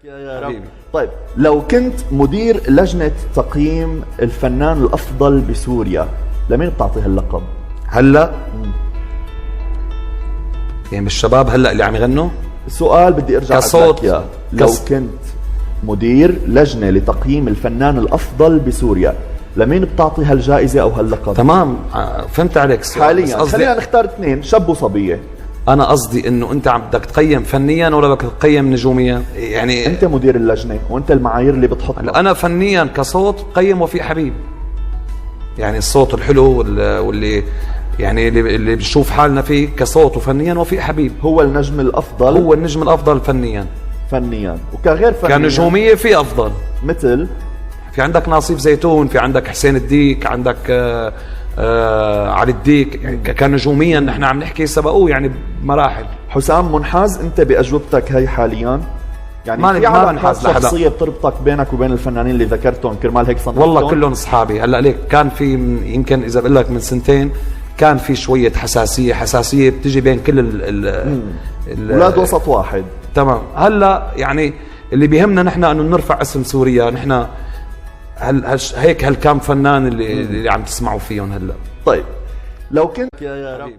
يا رب. طيب لو كنت مدير لجنة تقييم الفنان الأفضل بسوريا لمين بتعطي هاللقب؟ هلا يعني بالشباب هلا اللي عم يغنوا. السؤال بدي ارجع كصوت يا لو كنت مدير لجنة لتقييم الفنان الأفضل بسوريا لمين بتعطي هالجائزة أو هاللقب؟ تمام فهمت عليك. حاليا خلينا نختار اثنين، شاب وصبية. انا قصدي انه انت عم بدك تقيم فنيا ولا بدك تقيم نجوميا؟ يعني انت مدير اللجنة وانت المعايير اللي بتحطها. انا فنيا كصوت بقيم وفيق حبيب، يعني الصوت الحلو واللي يعني اللي بنشوف حالنا فيه كصوت وفنيا وفيق حبيب هو النجم الافضل، هو النجم الافضل فنيا وكغير فنيا كنجومية في افضل. مثل في عندك ناصيف زيتون، في عندك حسين الديك، عندك علي الديك. يعني كنجوميا نحن عم نحكي سبقوه يعني بمراحل. حسام منحاز انت باجوبتك هي حاليا يعني ما بنحاز لحدا، شخصيه بتربطك بينك وبين الفنانين اللي ذكرتهم كرمال هيك صنعتهم؟ والله كلهم اصحابي. هلا ليك كان في يمكن اذا بقول لك من سنتين كان في شويه حساسيه بتجي بين كل اولاد وسط واحد. تمام. هلا يعني اللي بيهمنا نحن انه نرفع اسم سوريا. نحن هيك هالكام فنان اللي عم تسمعوا فيهم هلا. طيب لو كنت يا رب